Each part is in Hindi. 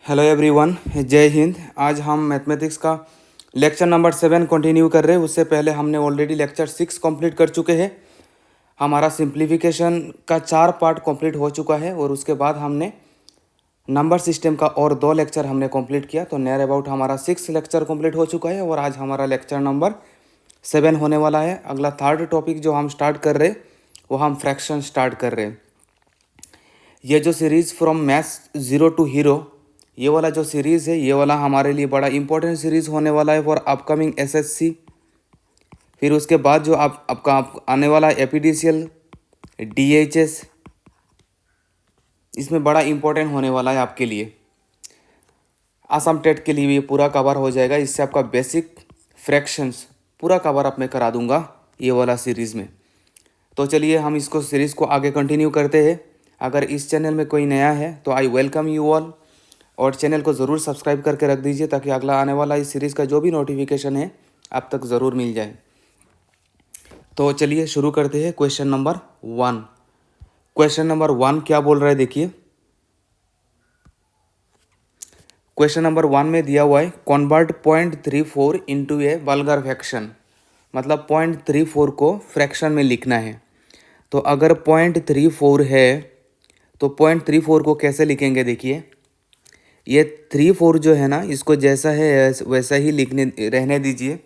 हेलो एवरीवन, जय हिंद। आज हम मैथमेटिक्स का लेक्चर नंबर 7 कंटिन्यू कर रहे हैं। उससे पहले हमने ऑलरेडी लेक्चर 6 कंप्लीट कर चुके हैं। हमारा सिंप्लीफिकेशन का 4 पार्ट कंप्लीट हो चुका है और उसके बाद हमने नंबर सिस्टम का और 2 लेक्चर हमने कंप्लीट किया। तो नियर अबाउट हमारा 6 लेक्चर कंप्लीट हो चुका है और आज हमारा लेक्चर नंबर 7 होने वाला है। अगला थर्ड टॉपिक जो हम स्टार्ट कर रहे हैं वो हम फ्रैक्शन स्टार्ट कर रहे हैं। ये जो series from maths zero to hero, ये वाला जो सीरीज़ है ये वाला हमारे लिए बड़ा इंपॉर्टेंट सीरीज़ होने वाला है फॉर अपकमिंग एसएससी। फिर उसके बाद जो आपका आने वाला एपीडीसीएल, डीएचएस, इसमें बड़ा इंपॉर्टेंट होने वाला है आपके लिए। आसाम टेट के लिए भी ये पूरा कवर हो जाएगा। इससे आपका बेसिक फ्रैक्शंस पूरा कवर अप मैं करा दूंगा ये वाला सीरीज़ में। तो चलिए हम इसको सीरीज़ को आगे कंटिन्यू करते हैं। अगर इस चैनल में कोई नया है तो आई वेलकम यू ऑल, और चैनल को ज़रूर सब्सक्राइब करके रख दीजिए ताकि अगला आने वाला इस सीरीज़ का जो भी नोटिफिकेशन है आप तक ज़रूर मिल जाए। तो चलिए शुरू करते हैं। Question number 1। क्वेश्चन नंबर 1 क्या बोल रहा है देखिए। क्वेश्चन नंबर 1 में दिया हुआ है कन्वर्ट 0.34 इंटू ए वल्गर फ्रैक्शन। मतलब 0.34 को फ्रैक्शन में लिखना है। तो अगर 0.34 है तो 0.34 को कैसे लिखेंगे देखिए। ये 34 जो है ना, इसको जैसा है वैसा ही लिखने रहने दीजिए।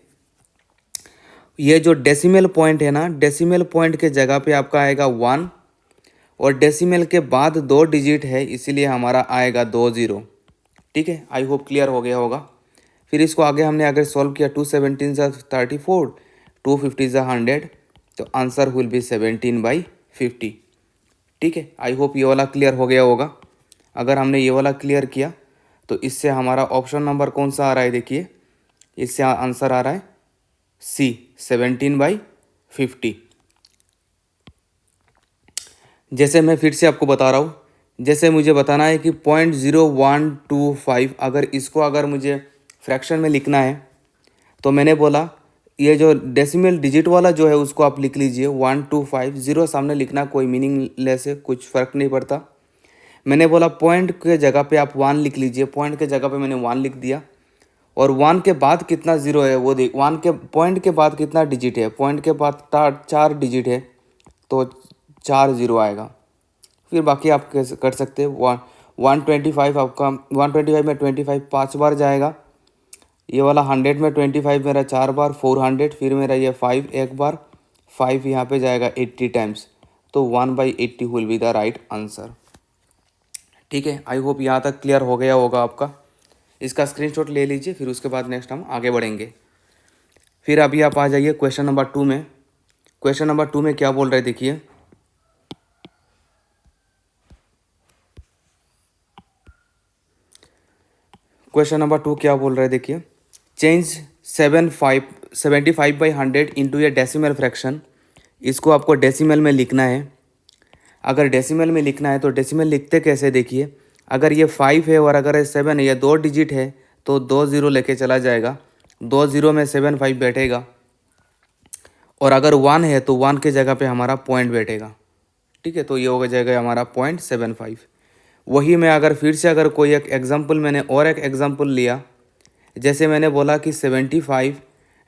ये जो डेसिमल पॉइंट है ना, डेसिमल पॉइंट के जगह पे आपका आएगा 1 और डेसिमल के बाद 2 डिजिट है इसीलिए हमारा आएगा 2 0। ठीक है, आई होप क्लियर हो गया होगा। फिर इसको आगे हमने अगर सॉल्व किया 2 17 34, 2 50 100, तो आंसर विल बी 17/50। ठीक है, आई होप ये वाला क्लियर हो गया होगा। अगर हमने ये वाला क्लियर किया तो इससे हमारा ऑप्शन नंबर कौन सा आ रहा है देखिए। इससे आंसर आ रहा है सी, 17/50। जैसे मैं फिर से आपको बता रहा हूँ, जैसे मुझे बताना है कि 0.0125 अगर मुझे फ्रैक्शन में लिखना है तो मैंने बोला ये जो डेसिमल डिजिट वाला जो है उसको आप लिख लीजिए 125। जीरो सामने लिखना कोई मीनिंगलेस है, कुछ फ़र्क नहीं पड़ता। मैंने बोला पॉइंट के जगह पे आप 1 लिख लीजिए। पॉइंट के जगह पे मैंने 1 लिख दिया और 1 के बाद कितना ज़ीरो है वो देख। 1 के पॉइंट के बाद कितना डिजिट है, पॉइंट के बाद 4 डिजिट है तो 4 0 आएगा। फिर बाकी आप कैसे कर सकते हैं। 125 आपका 125 में 25 5 बार जाएगा। ये वाला 100 में 25 मेरा 4 बार 400। फिर मेरा ये 5 एक बार, 5 यहाँ पे जाएगा 80 टाइम्स। तो 1/80 will be the right answer. ठीक है, आई होप यहाँ तक क्लियर हो गया होगा आपका। इसका स्क्रीनशॉट ले लीजिए, फिर उसके बाद नेक्स्ट हम आगे बढ़ेंगे। फिर अभी आप आ जाइए क्वेश्चन नंबर 2 में। क्वेश्चन नंबर 2 में क्या बोल रहे देखिए। क्वेश्चन नंबर 2 क्या बोल रहे देखिए। चेंज 75/100 इंटू ए डेसिमल फ्रैक्शन। इसको आपको डेसिमल में लिखना है। अगर डेसिमल में लिखना है तो डेसिमल लिखते कैसे देखिए। अगर ये 5 है और अगर ये 7 है, ये 2 डिजिट है तो 2 0 लेके चला जाएगा। 2 0 में 7 5 बैठेगा और अगर 1 है तो 1 के जगह पे हमारा पॉइंट बैठेगा। ठीक है, तो ये हो जाएगा हमारा 0.75। वही मैं अगर फिर से अगर कोई एक एग्जांपल मैंने और एक एग्जांपल लिया, जैसे मैंने बोला कि 75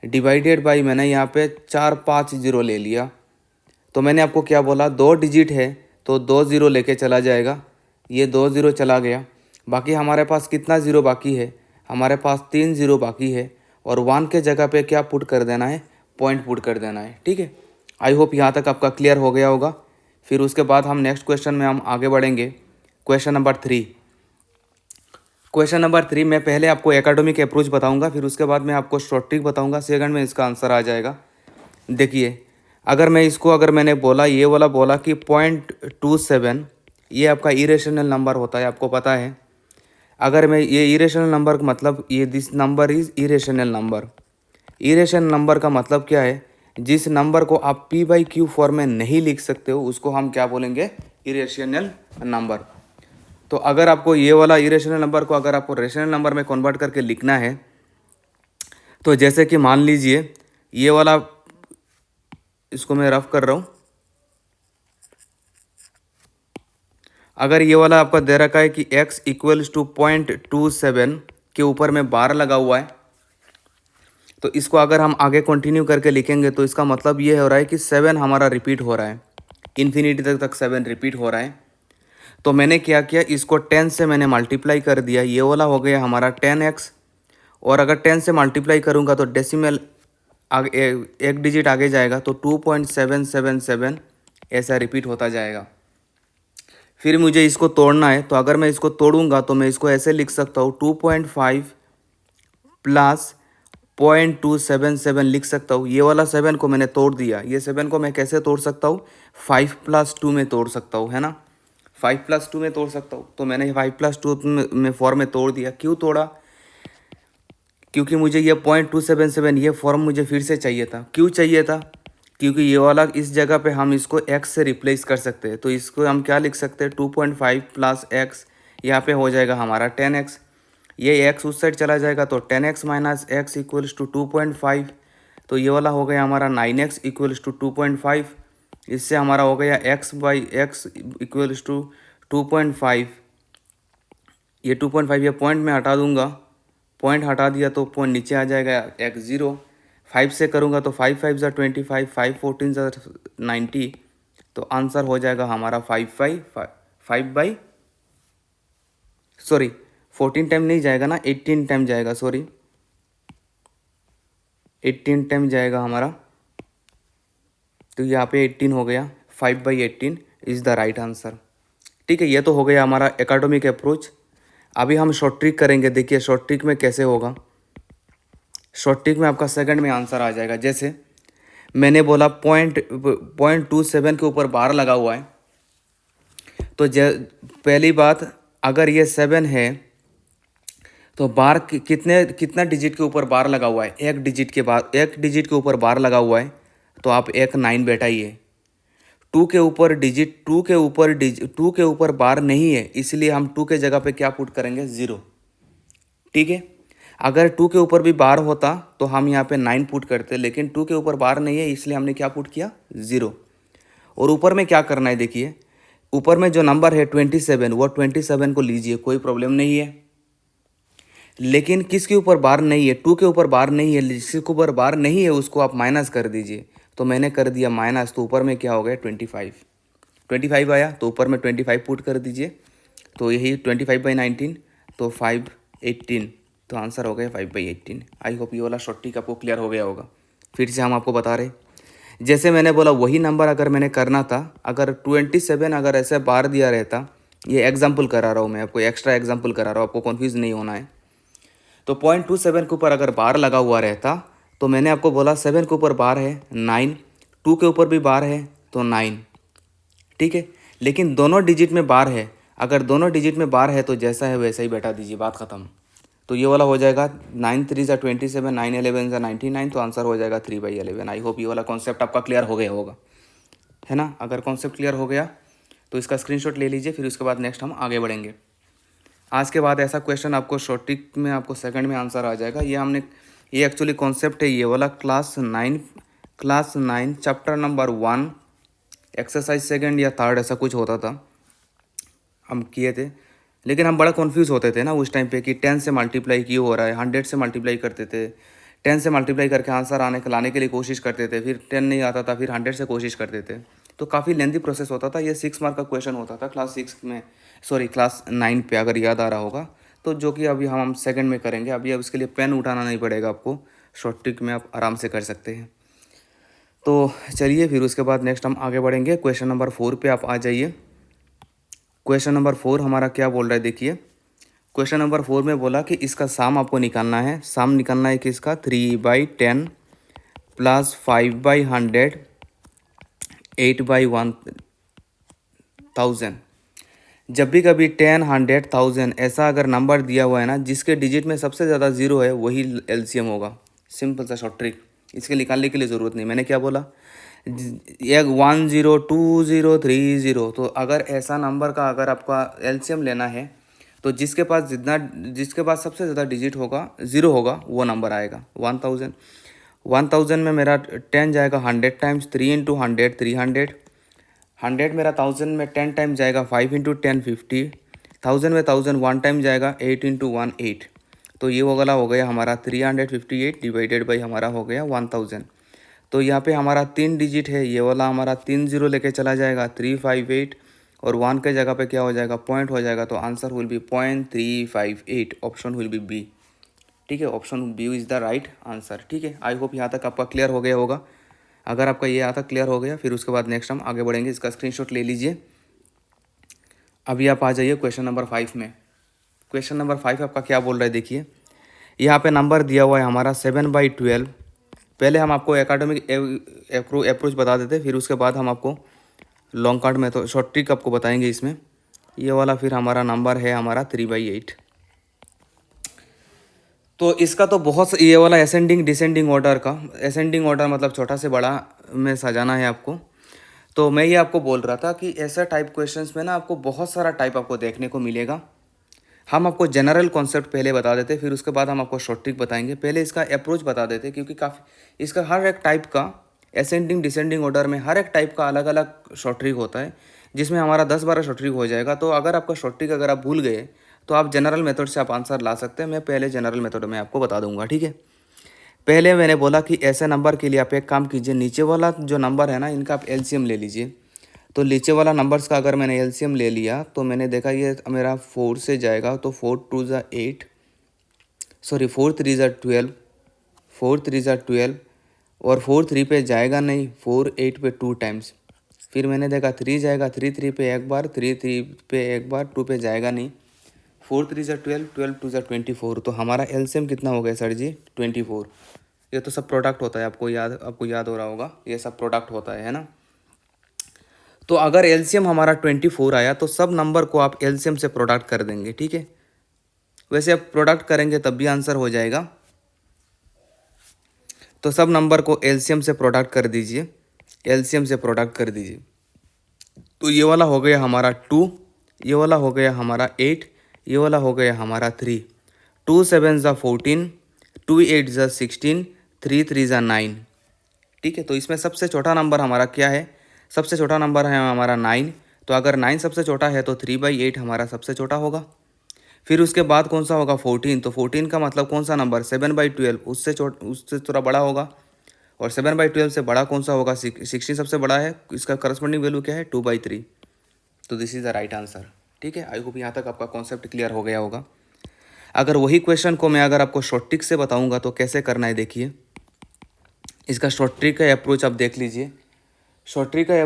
डिवाइडेड बाई मैंने यहाँ पे 4 5 0 ले लिया। तो मैंने आपको क्या बोला, 2 डिजिट है तो 2 0 लेके चला जाएगा। ये 2 0 चला गया। बाकी हमारे पास कितना ज़ीरो बाकी है, हमारे पास 3 0 बाकी है और 1 के जगह पे क्या पुट कर देना है, पॉइंट पुट कर देना है। ठीक है, आई होप यहाँ तक आपका क्लियर हो गया होगा। फिर उसके बाद हम नेक्स्ट क्वेश्चन में हम आगे बढ़ेंगे। Question number 3। क्वेश्चन नंबर 3 में पहले आपको एकेडमिक अप्रोच बताऊंगा, फिर उसके बाद मैं आपको शॉर्ट ट्रिक बताऊंगा। सेकंड में इसका आंसर आ जाएगा। देखिए, अगर मैंने बोला ये वाला बोला कि 0.27 ये आपका इरेशनल नंबर होता है, आपको पता है। अगर मैं ये इरेशनल नंबर का मतलब ये this number is irrational number. Irrational number का मतलब क्या है, जिस नंबर को आप p/q फॉर्म में नहीं लिख सकते हो उसको हम क्या बोलेंगे, इरेशनल नंबर। तो अगर आपको ये वाला इरेशनल नंबर को अगर आपको रेशनल नंबर में कन्वर्ट करके लिखना है तो जैसे कि मान लीजिए ये वाला, इसको मैं रफ कर रहा हूँ। अगर ये वाला आपका दे रखा है कि x इक्वल्स टू 0.27 के ऊपर में बार लगा हुआ है, तो इसको अगर हम आगे कंटिन्यू करके लिखेंगे तो इसका मतलब ये हो रहा है कि 7 हमारा रिपीट हो रहा है, इन्फिनिटी तक 7 रिपीट हो रहा है। तो मैंने क्या किया, इसको 10 से मैंने मल्टीप्लाई कर दिया, ये वाला हो गया हमारा 10x। और अगर 10 से मल्टीप्लाई करूँगा तो डेसिमल आगे एक डिजिट आगे जाएगा, तो 2.777 ऐसा रिपीट होता जाएगा। फिर मुझे इसको तोड़ना है, तो अगर मैं इसको तोड़ूंगा तो मैं इसको ऐसे लिख सकता हूँ 2.5 प्लस 0.277 लिख सकता हूँ। ये वाला 7 को मैंने तोड़ दिया, ये 7 को मैं कैसे तोड़ सकता हूँ, 5 + 2 में तोड़ सकता हूँ, है ना, 5 + 2 में तोड़ सकता हूँ। तो मैंने 5 + 2 में फॉर्म में तोड़ दिया। क्यों तोड़ा, क्योंकि मुझे ये 0.277 ये फॉर्म मुझे फिर से चाहिए था। क्यों चाहिए था, क्योंकि ये वाला इस जगह पे हम इसको x से रिप्लेस कर सकते हैं। तो इसको हम क्या लिख सकते हैं, 2.5 + x, यहाँ पे हो जाएगा हमारा 10x। ये x उस साइड चला जाएगा तो 10x - x = 2.5। तो ये वाला हो गया हमारा 9x = 2.5। इससे हमारा हो गया x/x = 2.5। ये 2.5 ये पॉइंट में हटा दूंगा, पॉइंट हटा दिया तो पॉइंट नीचे आ जाएगा x 0। 5 से करूँगा तो 5 × 5 = 25, 5 × 14 = 90। तो आंसर हो जाएगा हमारा 14 टाइम नहीं जाएगा ना, 18 टाइम जाएगा, 18 टाइम जाएगा हमारा। तो यहाँ पे 18 हो गया, 5/18 इज़ द राइट आंसर। ठीक है, ये तो हो गया हमारा एकेडमिक अप्रोच। अभी हम शॉर्ट ट्रिक करेंगे। देखिए शॉर्ट ट्रिक में कैसे होगा। शॉर्ट ट्रिक में आपका सेकंड में आंसर आ जाएगा। जैसे मैंने बोला 0.27 के ऊपर बार लगा हुआ है, तो पहली बात, अगर ये 7 है तो बार कितना डिजिट के ऊपर बार लगा हुआ है, एक डिजिट के ऊपर बार लगा हुआ है, तो आप एक 9 बैठाइए। 2 के ऊपर बार नहीं है, इसलिए हम 2 के जगह पे क्या पुट करेंगे, 0। ठीक है, अगर 2 के ऊपर भी बार होता तो हम यहाँ पे 9 पुट करते, लेकिन 2 के ऊपर बार नहीं है इसलिए हमने क्या पुट किया, 0। और ऊपर में क्या करना है, देखिए ऊपर में जो नंबर है 27, वो 27 को लीजिए, कोई प्रॉब्लम नहीं है। लेकिन किसके ऊपर बार नहीं है, 2 के ऊपर बार नहीं है, जिसके ऊपर बार नहीं है उसको आप माइनस कर दीजिए। तो मैंने कर दिया माइनस, तो ऊपर में क्या हो गया, 25 आया, तो ऊपर में 25 पुट कर दीजिए। तो यही 25/19, तो 5/18, तो आंसर हो गया 5/18। आई होप ये वाला शॉर्ट ट्रिक आपको क्लियर हो गया होगा। फिर से हम आपको बता रहे, जैसे मैंने बोला वही नंबर अगर मैंने करना था, अगर 27 अगर ऐसे बार दिया रहता, ये एग्जाम्पल करा रहा हूँ मैं आपको, एक्स्ट्रा एग्जाम्पल करा रहा हूँ, आपको कन्फ्यूज़ नहीं होना है। तो 0.27 के ऊपर अगर बार लगा हुआ रहता, तो मैंने आपको बोला 7 के ऊपर बार है 9, 2 के ऊपर भी बार है तो 9। ठीक है, लेकिन दोनों डिजिट में बार है, अगर दोनों डिजिट में बार है तो जैसा है वैसा ही बैठा दीजिए, बात ख़त्म। तो ये वाला हो जाएगा 9 × 3 = 27, 9 × 11 = 99, तो आंसर हो जाएगा 3/11। आई होप ये वाला कॉन्सेप्ट आपका क्लियर हो गया होगा, है ना। अगर कॉन्सेप्ट क्लियर हो गया तो इसका स्क्रीनशॉट ले लीजिए, फिर उसके बाद नेक्स्ट हम आगे बढ़ेंगे। आज के बाद ऐसा क्वेश्चन आपको शॉर्ट ट्रिक में आपको सेकंड में आंसर आ जाएगा। ये एक्चुअली कॉन्सेप्ट है, ये वाला class 9 chapter number 1 exercise second या थर्ड ऐसा कुछ होता था, हम किए थे। लेकिन हम बड़ा कन्फ्यूज़ होते थे ना उस टाइम पे कि 10 से मल्टीप्लाई क्यों हो रहा है, 100 से मल्टीप्लाई करते थे, 10 से मल्टीप्लाई करके आंसर लाने के लिए कोशिश करते थे, फिर 10 नहीं आता था, फिर 100 से कोशिश करते थे। तो काफ़ी लेंथी प्रोसेस होता था। ये 6 मार्क का क्वेश्चन होता था क्लास 9 पे, अगर याद आ रहा होगा। तो जो कि अभी हम सेकंड में करेंगे। अभी अब इसके लिए पेन उठाना नहीं पड़ेगा आपको, शॉर्ट ट्रिक में आप आराम से कर सकते हैं। तो चलिए फिर उसके बाद नेक्स्ट हम आगे बढ़ेंगे। क्वेश्चन नंबर 4 पे आप आ जाइए। क्वेश्चन नंबर 4 हमारा क्या बोल रहा है, देखिए क्वेश्चन नंबर 4 में बोला कि इसका साम आपको निकालना है। साम निकालना है कि इसका 3/10 + 5/100 8/1000। जब भी कभी 10, 100, 1000 ऐसा अगर नंबर दिया हुआ है ना, जिसके डिजिट में सबसे ज़्यादा 0 है वही एलसीएम होगा। सिंपल सा शॉर्ट ट्रिक, इसके निकालने के लिए ज़रूरत नहीं। मैंने क्या बोला, एक 1 0 2 0 3 0। तो अगर ऐसा नंबर का अगर आपका एलसीएम लेना है तो जिसके पास सबसे ज़्यादा डिजिट होगा 0 होगा वो नंबर आएगा। 1000 में मेरा 10 जाएगा 100 टाइम्स, 3 × 100 300, 100 मेरा 1000 में 10 टाइम जाएगा, 5 इंटू 10 50, 1000 में 1000 1 टाइम जाएगा, 8 इंटू 1 8। तो ये वाला हो गया हमारा 358 डिवाइडेड बाई हमारा हो गया 1000। तो यहाँ पे हमारा 3 डिजिट है, ये वाला हमारा 3 जीरो लेके चला जाएगा 358, और 1 के जगह पे क्या हो जाएगा, पॉइंट हो जाएगा। तो answer will be 0.358, option will be B. ठीक है, option B is the right answer. ठीक है, आई होप यहाँ तक आपका क्लियर हो गया होगा। अगर आपका ये यहाँ तक क्लियर हो गया, फिर उसके बाद नेक्स्ट हम आगे बढ़ेंगे। इसका स्क्रीनशॉट ले लीजिए। अभी आप आ जाइए क्वेश्चन नंबर 5 में। क्वेश्चन नंबर 5 आपका क्या बोल रहा है, देखिए यहाँ पे नंबर दिया हुआ है हमारा 7/12। पहले हम आपको एकेडमिक अप्रोच बता देते, फिर उसके बाद हम आपको लॉन्ग कार्ड में तो शॉर्ट ट्रिक आपको बताएंगे इसमें। ये वाला फिर हमारा नंबर है हमारा 3/8। तो इसका तो बहुत ये वाला असेंडिंग डिसेंडिंग ऑर्डर का, असेंडिंग ऑर्डर मतलब छोटा से बड़ा में सजाना है आपको। तो मैं ये आपको बोल रहा था कि ऐसा टाइप क्वेश्चंस में ना आपको बहुत सारा टाइप आपको देखने को मिलेगा। हम आपको जनरल कॉन्सेप्ट पहले बता देते, फिर उसके बाद हम आपको शॉर्ट ट्रिक बताएंगे। पहले इसका अप्रोच बता देते, क्योंकि काफ़ी इसका हर एक टाइप का असेंडिंग डिसेंडिंग ऑर्डर में हर एक टाइप का अलग अलग शॉर्ट ट्रिक होता है, जिसमें हमारा 10-12 शॉर्ट ट्रिक हो जाएगा। तो अगर आपका शॉर्ट ट्रिक अगर आप भूल गए तो आप जनरल मेथड से आप आंसर ला सकते हैं। मैं पहले जनरल मेथड में आपको बता दूंगा। ठीक है, पहले मैंने बोला कि ऐसे नंबर के लिए आप एक काम कीजिए, नीचे वाला जो नंबर है ना, इनका आप एलसीएम ले लीजिए। तो नीचे वाला नंबर्स का अगर मैंने एलसीएम ले लिया तो मैंने देखा ये मेरा 4 से जाएगा, तो 4 2 ज़ा 8, सॉरी 4 3 ज़ा 12, 4 3 ज़ा 12, और 4 3 पे जाएगा नहीं, 4 8 पे 2 टाइम्स। फिर मैंने देखा 3 जाएगा, 3 3 पे एक बार, 3 3 पे एक बार, 2 पे जाएगा नहीं, 4 3 ज़ा 12, 12 2 ज़ा 24। तो हमारा एलसीएम कितना हो गया सर जी, 24। ये तो सब प्रोडक्ट होता है, आपको याद हो रहा होगा, ये सब प्रोडक्ट होता है ना। तो अगर एलसीएम हमारा 24 आया तो सब नंबर को आप एलसीएम से प्रोडक्ट कर देंगे। ठीक है, वैसे आप प्रोडक्ट करेंगे तब भी आंसर हो जाएगा। तो सब नंबर को एलसीएम से प्रोडक्ट कर दीजिए, एलसीएम से प्रोडक्ट कर दीजिए। तो ये वाला हो गया हमारा 2, ये वाला हो गया हमारा 8, ये वाला हो गया हमारा 3। 2 7 ज़ा 14, 2 8 ज़ा 16, 3 3 ज़ा 9। ठीक है, तो इसमें सबसे छोटा नंबर हमारा क्या है, सबसे छोटा नंबर है हमारा 9। तो अगर 9 सबसे छोटा है तो 3/8 हमारा सबसे छोटा होगा। फिर उसके बाद कौन सा होगा, 14। तो 14 का मतलब कौन सा नंबर, 7/12, उससे थोड़ा बड़ा होगा। और 7/12 से बड़ा कौन सा होगा, 16 सबसे बड़ा है। इसका करस्पॉन्डिंग वैल्यू क्या है, 2/3। तो this is the right answer. ठीक है, आई होप यहाँ तक आपका कॉन्सेप्ट क्लियर हो गया होगा। अगर वही क्वेश्चन को मैं अगर आपको शॉर्ट ट्रिक से बताऊँगा तो कैसे करना है, देखिए इसका शॉर्ट ट्रिक का अप्रोच आप देख लीजिए। शॉर्ट ट्रिक का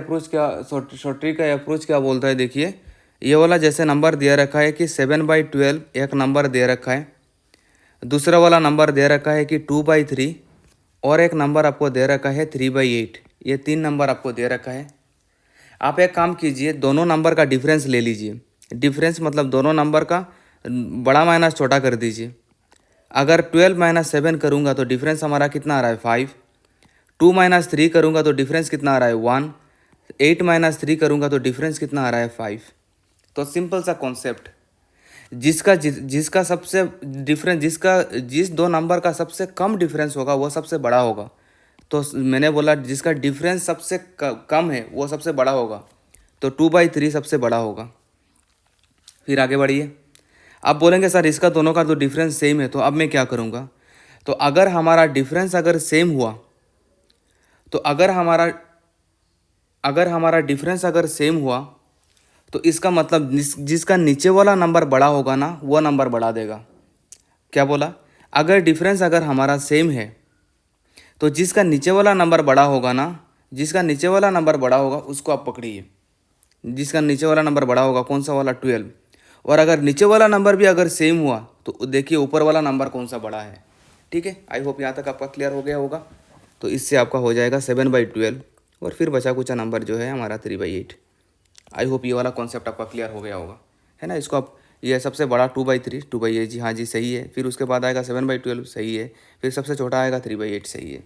अप्रोच क्या बोलता है, देखिए ये वाला जैसे नंबर दे रखा है कि 7/12 एक नंबर दे रखा है, दूसरा वाला नंबर दे रखा है कि 2/3, और एक नंबर आपको दे रखा है 3/8। ये 3 नंबर आपको दे रखा है। आप एक काम कीजिए, दोनों नंबर का डिफरेंस ले लीजिए। डिफरेंस मतलब दोनों नंबर का बड़ा माइनस छोटा कर दीजिए। अगर 12 - 7 करूँगा तो डिफरेंस हमारा कितना आ रहा है, 5। 2 - 3 करूँगा तो डिफरेंस कितना आ रहा है, 1। 8 - 3 करूँगा तो डिफरेंस कितना आ रहा है, 5। तो सिंपल सा कॉन्सेप्ट, जिसका सबसे डिफरेंस जिस दो नंबर का सबसे कम डिफरेंस होगा वो सबसे बड़ा होगा। तो मैंने बोला जिसका डिफरेंस सबसे कम है वो सबसे बड़ा होगा, तो 2/3 सबसे बड़ा होगा। फिर आगे बढ़िए। आप बोलेंगे सर इसका दोनों का तो डिफरेंस सेम है, तो अब मैं क्या करूँगा। तो अगर हमारा डिफरेंस अगर सेम हुआ, तो अगर हमारा डिफरेंस अगर सेम हुआ तो इसका मतलब जिसका नीचे वाला नंबर बड़ा होगा ना वो नंबर बढ़ा देगा। क्या बोला, अगर डिफरेंस अगर हमारा सेम है तो जिसका नीचे वाला नंबर बड़ा होगा ना, जिसका नीचे वाला नंबर बड़ा होगा उसको आप पकड़िए। जिसका नीचे वाला नंबर बड़ा होगा कौन सा वाला, 12। और अगर नीचे वाला नंबर भी अगर सेम हुआ तो देखिए ऊपर वाला नंबर कौन सा बड़ा है। ठीक है, आई होप यहाँ तक आपका क्लियर हो गया होगा। तो इससे आपका हो जाएगा 7/12, और फिर बचा कुचा नंबर जो है हमारा 3/8। आई होप ये वाला कॉन्सेप्ट आपका क्लियर हो गया होगा, है ना। इसको आप ये सबसे बड़ा 2/3, 2/8 जी, हाँ जी सही है। फिर उसके बाद आएगा 7/12, सही है। फिर सबसे छोटा आएगा 3/8, सही है।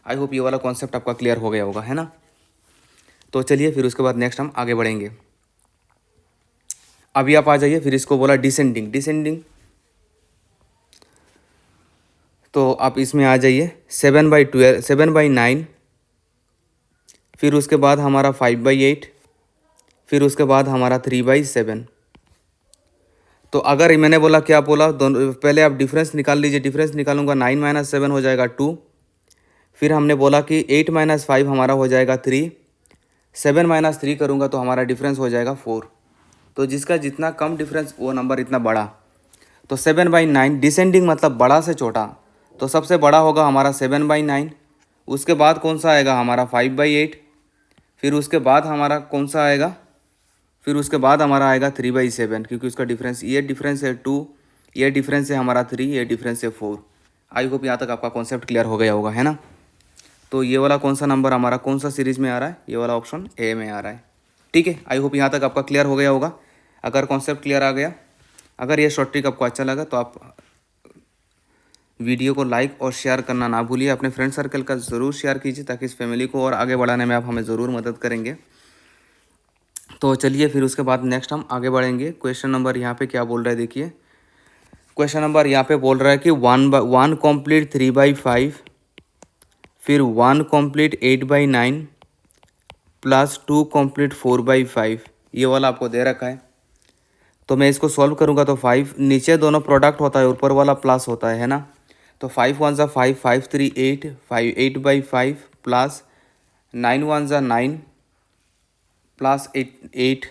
आई होप ये वाला कॉन्सेप्ट आपका क्लियर हो गया होगा, है ना। तो चलिए फिर उसके बाद नेक्स्ट हम आगे बढ़ेंगे। अभी आप आ जाइए, फिर इसको बोला डिसेंडिंग। तो आप इसमें आ जाइए 7/9, फिर उसके बाद हमारा 5/8, फिर उसके बाद हमारा 3/7। तो अगर मैंने बोला क्या बोला, दोनों पहले आप डिफरेंस निकाल लीजिए। डिफरेंस निकालूंगा 9 - 7 हो जाएगा 2। फिर हमने बोला कि 8 - 5 हमारा हो जाएगा 3। 7 - 3 करूँगा तो हमारा डिफरेंस हो जाएगा 4। तो जिसका जितना कम डिफरेंस वो नंबर इतना बड़ा। तो 7/9 डिसेंडिंग मतलब बड़ा से छोटा। तो सबसे बड़ा होगा हमारा 7/9। उसके बाद कौन सा आएगा हमारा 5/8। फिर उसके बाद हमारा कौन सा आएगा, फिर उसके बाद हमारा आएगा 3/7, क्योंकि उसका डिफरेंस ये डिफरेंस है 2, ये डिफरेंस है हमारा 3, ये डिफरेंस है 4। आई होप यहाँ तक आपका कॉन्सेप्ट क्लियर हो गया होगा, है ना। तो ये वाला कौन सा नंबर हमारा कौन सा सीरीज़ में आ रहा है, ये वाला ऑप्शन ए में आ रहा है। ठीक है, आई होप यहाँ तक आपका क्लियर हो गया होगा। अगर कॉन्सेप्ट क्लियर आ गया, अगर ये शॉर्ट ट्रिक आपको अच्छा लगा तो आप वीडियो को लाइक और शेयर करना ना भूलिए। अपने फ्रेंड सर्कल का ज़रूर शेयर कीजिए ताकि इस फैमिली को और आगे बढ़ाने में आप हमें ज़रूर मदद करेंगे। तो चलिए फिर उसके बाद नेक्स्ट हम आगे बढ़ेंगे। क्वेश्चन नंबर यहाँ पे क्या बोल रहा है देखिए। क्वेश्चन नंबर यहाँ पे बोल रहा है कि 1 कंप्लीट 3/5, फिर 1 कंप्लीट 8/9 प्लस 2 कंप्लीट 4/5। ये वाला आपको दे रखा है। तो मैं इसको सॉल्व करूँगा तो 5 नीचे दोनों प्रोडक्ट होता है, ऊपर वाला प्लस होता है ना। तो 5 × 1 = 5, 5 × 3 = 8, 8/5 प्लस 9 × 1 = 9 प्लस 8।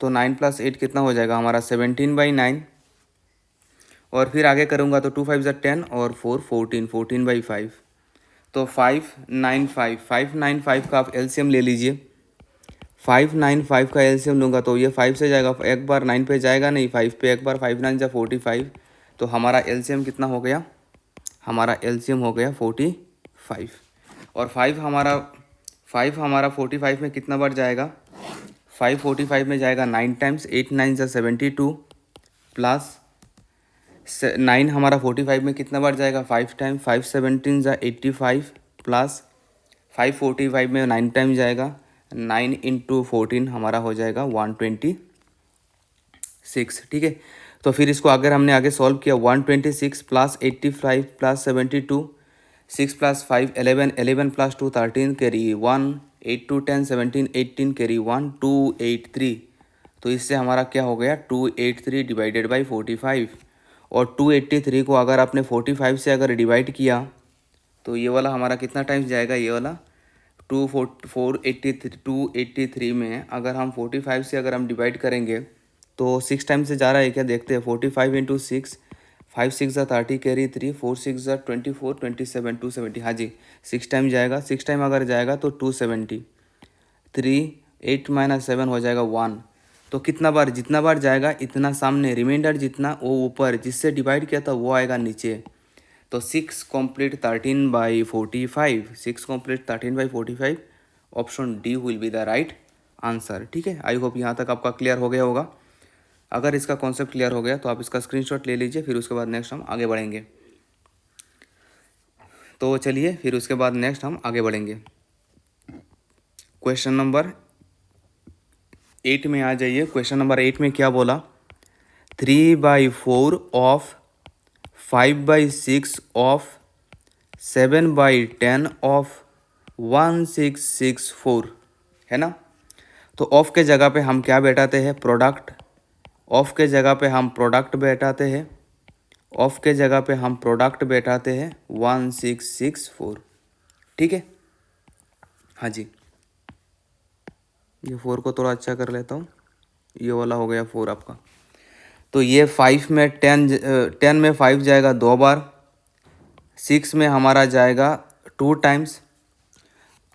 तो 9 + 8 कितना हो जाएगा हमारा 17/9। और फिर आगे करूँगा तो 2 × 5 = 10 और 4 14, 14/5। तो 595, 595 का आप एलसीएम ले लीजिए। 595 का एलसीएम लूँगा तो ये 5 से जाएगा, एक बार 9 पे जाएगा नहीं, 5 पे एक बार, 5 9 = 45। तो हमारा एलसीएम कितना हो गया, हमारा एलसीएम हो गया 45। और 5 हमारा 45 में कितना बार जाएगा, 5 45 में जाएगा 9 टाइम्स, 8 9 = 72 प्लस 9 हमारा 45 में कितना बार जाएगा 5 टाइम, 5 17 = 85 प्लस 5 45 में 9 टाइम जाएगा, 9 × 14 हमारा हो जाएगा 126। ठीक है, तो फिर इसको अगर हमने आगे सॉल्व किया 126 प्लस 85 प्लस 72, 6 + 5 11, 11 + 2 13 कैरी 1, 8 2 10 17 18 कैरी 1 283। तो इससे हमारा क्या हो गया 283 / 45। और 283 को अगर आपने 45 से अगर डिवाइड किया तो ये वाला हमारा कितना टाइम्स जाएगा, ये वाला 283 में अगर हम 45 से अगर हम डिवाइड करेंगे तो 6 टाइम से जा रहा है क्या, देखते हैं। 45 × 6, 5 6 = 30 कैरी 3, 4 6 = 24 27 270। हाँ जी, 6 टाइम जाएगा। 6 टाइम अगर जाएगा तो 270। 3 8 - 7 हो जाएगा 1। तो कितना बार, जितना बार जाएगा इतना सामने, रिमाइंडर जितना वो ऊपर, जिससे डिवाइड किया था वो आएगा नीचे। तो 6 complete 13/45, 6 complete 13/45, option D will be the right answer. ठीक है, आई होप यहाँ तक आपका क्लियर हो गया होगा। अगर इसका कॉन्सेप्ट क्लियर हो गया तो आप इसका स्क्रीनशॉट ले लीजिए, फिर उसके बाद नेक्स्ट हम आगे बढ़ेंगे। तो चलिए फिर उसके बाद नेक्स्ट हम आगे बढ़ेंगे। क्वेश्चन नंबर 8 में आ जाइए। क्वेश्चन नंबर 8 में क्या बोला, 3/4 ऑफ 5/6 ऑफ 7/10 ऑफ 1664, है ना। तो ऑफ के जगह पे हम क्या बैठाते हैं, प्रोडक्ट। ऑफ के जगह पे हम प्रोडक्ट बैठाते हैं, ऑफ के जगह पे हम प्रोडक्ट बैठाते हैं 1664। ठीक है, हाँ जी, ये 4 को थोड़ा अच्छा कर लेता हूँ। ये वाला हो गया 4 आपका। तो ये 5 में 10 में 5 जाएगा 2 बार, 6 में हमारा जाएगा 2 टाइम्स।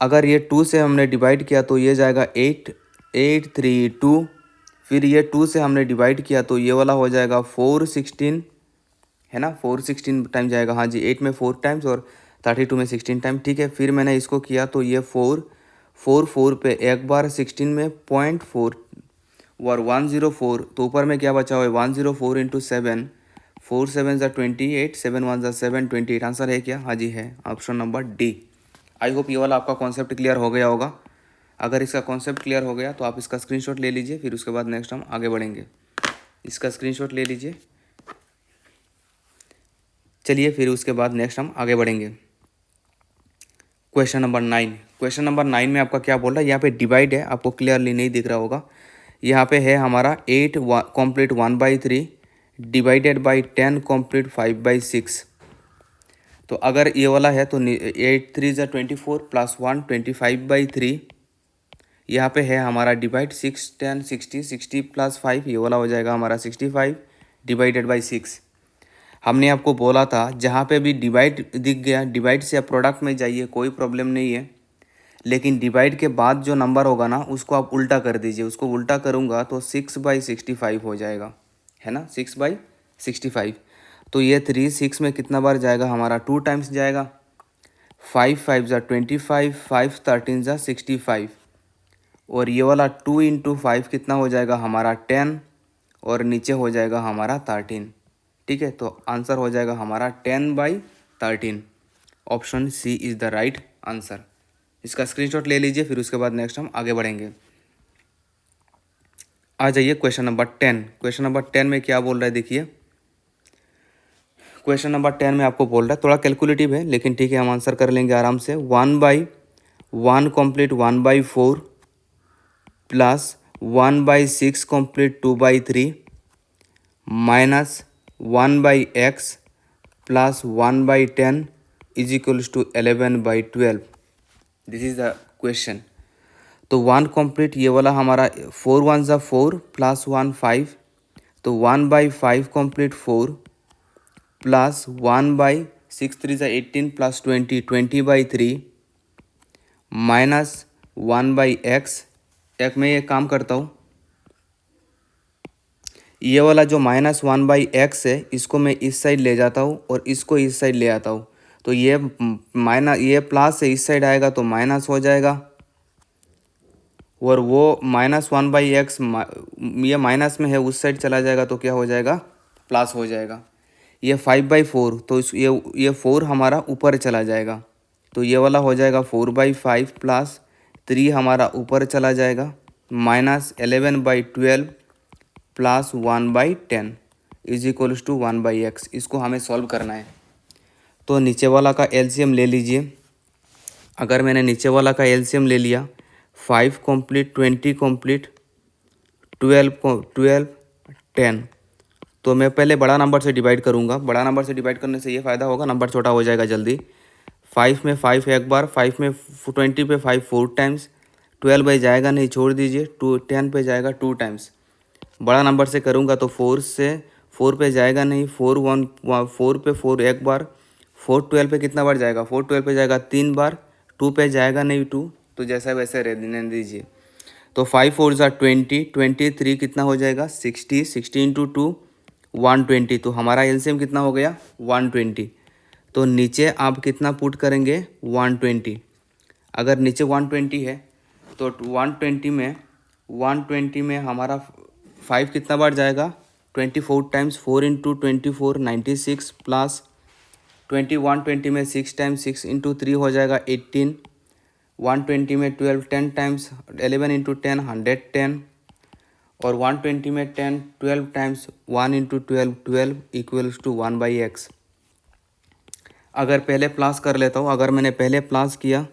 अगर ये 2 से हमने डिवाइड किया तो ये जाएगा 8 8 3 2। फिर ये 2 से हमने डिवाइड किया तो ये वाला हो जाएगा 4 16, है ना। 4 16 टाइम जाएगा, हाँ जी। 8 में 4 टाइम्स और 32 में 16 टाइम। ठीक है, फिर मैंने इसको किया तो ये 4 4 4 पे एक बार, 16 में 0.4 और 104। तो ऊपर में क्या बचा हुआ है 104 × 7, 4 7 = 28, 7 1 = 7 28। आंसर है क्या, हाँ जी है, option number D. I hope ये वाला आपका कॉन्सेप्ट क्लियर हो गया होगा। अगर इसका कॉन्सेप्ट क्लियर हो गया तो आप इसका स्क्रीनशॉट ले लीजिए, फिर उसके बाद नेक्स्ट हम आगे बढ़ेंगे। इसका स्क्रीनशॉट ले लीजिए, चलिए फिर उसके बाद नेक्स्ट हम आगे बढ़ेंगे। Question number 9। क्वेश्चन नंबर 9 में आपका क्या बोल रहा है, यहाँ पे डिवाइड है, आपको क्लियरली नहीं दिख रहा होगा। यहाँ पे है हमारा 8 कॉम्प्लीट 1/3 डिवाइडेड बाई 10 कॉम्प्लीट 5/6। तो अगर ये वाला है तो 8 3 ज़ा 24 प्लस 1 25/3। यहाँ पे है हमारा डिवाइड 6 10 60 60 प्लस 5, ये वाला हो जाएगा हमारा 65 डिवाइडेड बाई 6। हमने आपको बोला था जहाँ पे भी डिवाइड दिख गया डिवाइड से आप प्रोडक्ट में जाइए, कोई प्रॉब्लम नहीं है, लेकिन डिवाइड के बाद जो नंबर होगा ना उसको आप उल्टा कर दीजिए। उसको उल्टा करूँगा तो 6/65 हो जाएगा, है ना, 6/65। तो ये 3 6 में कितना बार जाएगा हमारा 2 टाइम्स जाएगा। 5 5 ज़ा 25, 5 13 ज़ा 65, और ये वाला 2 इंटू 5 कितना हो जाएगा हमारा 10, और नीचे हो जाएगा हमारा 13। ठीक है, तो आंसर हो जाएगा हमारा 10/13। Option C is the right answer. इसका स्क्रीनशॉट ले लीजिए, फिर उसके बाद नेक्स्ट हम आगे बढ़ेंगे। आ जाइए क्वेश्चन नंबर 10। क्वेश्चन नंबर 10 में क्या बोल रहा है देखिए। क्वेश्चन नंबर 10 में आपको बोल रहा है, थोड़ा कैलकुलेटिव है लेकिन ठीक है, हम आंसर कर लेंगे आराम से। 1/1 complete 1/4 plus 1/6 complete 2/3 minus 1/x plus 1/10 is equals to 11/12। This is the question. तो 1 कॉम्प्लीट ये वाला हमारा 4 1 ज़ा 4 प्लस 1 5, तो 1/5 कॉम्प्लीट 4 प्लस 1/6 3 ज़ा 18 प्लस 20 20/3 माइनस 1/x। एक मैं ये काम करता हूँ, ये वाला जो -1/x है इसको मैं इस साइड ले जाता हूँ और इसको इस साइड ले आता हूँ। तो ये ये प्लस से इस साइड आएगा तो माइनस हो जाएगा, और वो -1/x ये माइनस में है उस साइड चला जाएगा तो क्या हो जाएगा, प्लस हो जाएगा। ये 5/4, तो ये 4 हमारा ऊपर चला जाएगा, तो ये वाला हो जाएगा 4/5 प्लस 3 हमारा ऊपर चला जाएगा, minus 11/12 plus 1/10 is equals to 1/x। इसको हमें सॉल्व करना है। तो नीचे वाला का एलसीएम ले लीजिए। अगर मैंने नीचे वाला का एलसीएम ले लिया, 5 कॉम्प्लीट 20 कॉम्प्लीट 12 10, तो मैं पहले बड़ा नंबर से डिवाइड करूँगा। बड़ा नंबर से डिवाइड करने से ये फ़ायदा होगा, नंबर छोटा हो जाएगा जल्दी। 5 में 5 एक बार, 5 में 20 पे 5 4 टाइम्स, 12 बाई जाएगा नहीं, छोड़ दीजिए, 10 पे जाएगा 2 टाइम्स। बड़ा नंबर से करूँगा तो 4 से 4 पे जाएगा नहीं, 4 पे 4 एक बार, 4 12 पे कितना बार जाएगा, 4 12 पे जाएगा 3 बार, 2 पे जाएगा नहीं 2, तो जैसा वैसे रहने दीजिए। तो 5 4 ज़ा 20, 23 कितना हो जाएगा 60, 60 इंटू 2 120, तो हमारा एलसीएम कितना हो गया 120। तो नीचे आप कितना पुट करेंगे 120। अगर नीचे 120 है तो 120 में हमारा 5 कितना बार जाएगा 24 टाइम्स, 4 इंटू 24 96 प्लस 120 में 6 टाइम्स, 6 इंटू 3 हो जाएगा 18, 120 में 12 10 टाइम्स, 11 इंटू 10 110, और 120 में 10 12 times 1 into 12 12 equals to 1/x। अगर पहले प्लस कर लेता हूँ, अगर मैंने पहले प्लस किया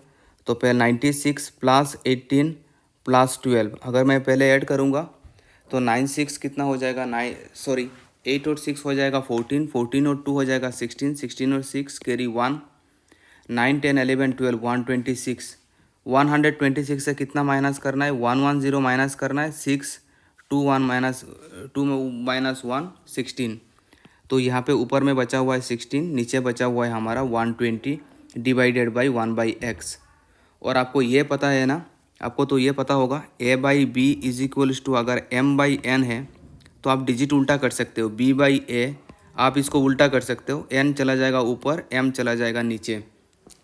तो पहले 96 प्लस 18 प्लस 12, अगर मैं पहले ऐड करूँगा तो 96 कितना हो जाएगा 8 और 6 हो जाएगा 14, 14 और 2 हो जाएगा 16, 16 और 6 कैरी 1, 9 10 11 12 126, 126 से कितना माइनस करना है 110 माइनस करना है, 6 2 1 माइनस 2 में माइनस 1 16। तो यहाँ पे ऊपर में बचा हुआ है 16, नीचे बचा हुआ है हमारा 120 डिवाइडेड बाई 1/x। और आपको ये पता है ना, आपको तो ये पता होगा a/b इज इक्वल्स टू, अगर m/n है तो आप डिजिट उल्टा कर सकते हो, b/a आप इसको उल्टा कर सकते हो, n चला जाएगा ऊपर, m चला जाएगा नीचे।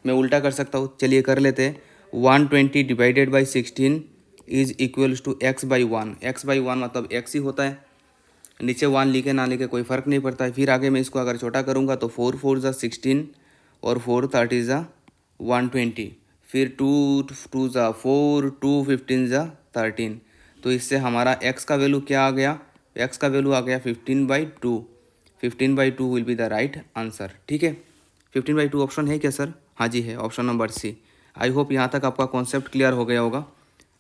मैं उल्टा कर सकता हूँ, चलिए कर लेते हैं। 120 divided by 16 is equals to x/1, x/1 मतलब x ही होता है, नीचे 1 लिखे ना लिखे कोई फ़र्क नहीं पड़ता है। फिर आगे मैं इसको अगर छोटा करूँगा तो 4 4 ज़ा 16 और 4 30 ज़ा 120, फिर 2 2 ज़ा 4 2 15 ज़ा 13। तो इससे हमारा x का वैल्यू क्या आ गया, x का वैल्यू आ गया 15/2। 15/2 will be the right answer. ठीक है, 15/2 ऑप्शन है क्या सर? हाँ जी है, option number C. I hope यहाँ तक आपका कॉन्सेप्ट क्लियर हो गया होगा।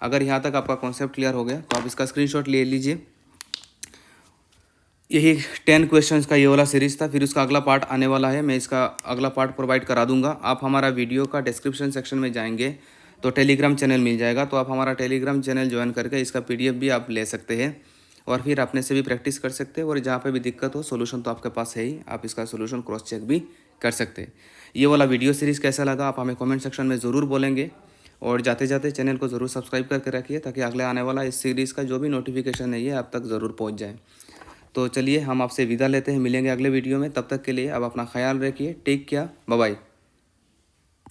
अगर यहाँ तक आपका कॉन्सेप्ट क्लियर हो गया तो आप इसका स्क्रीनशॉट ले लीजिए। यही 10 क्वेश्चंस का ये वाला सीरीज़ था। फिर उसका अगला पार्ट आने वाला है, मैं इसका अगला पार्ट प्रोवाइड करा दूंगा। आप हमारा वीडियो का डिस्क्रिप्शन सेक्शन में जाएंगे तो टेलीग्राम चैनल मिल जाएगा, तो आप हमारा टेलीग्राम चैनल ज्वाइन करके इसका PDF भी आप ले सकते हैं और फिर अपने से भी प्रैक्टिस कर सकते हैं। और जहाँ पे भी दिक्कत हो सोल्यूशन तो आपके पास है ही, आप इसका सोल्यूशन क्रॉस चेक भी कर सकते हैं। ये वाला वीडियो सीरीज़ कैसा लगा आप हमें कमेंट सेक्शन में ज़रूर बोलेंगे, और जाते जाते चैनल को ज़रूर सब्सक्राइब करके रखिए ताकि अगले आने वाला इस सीरीज़ का जो भी नोटिफिकेशन है ये आप तक ज़रूर पहुँच जाए। तो चलिए हम आपसे विदा लेते हैं, मिलेंगे अगले वीडियो में। तब तक के लिए आप अपना ख्याल रखिए। Take care, bye bye.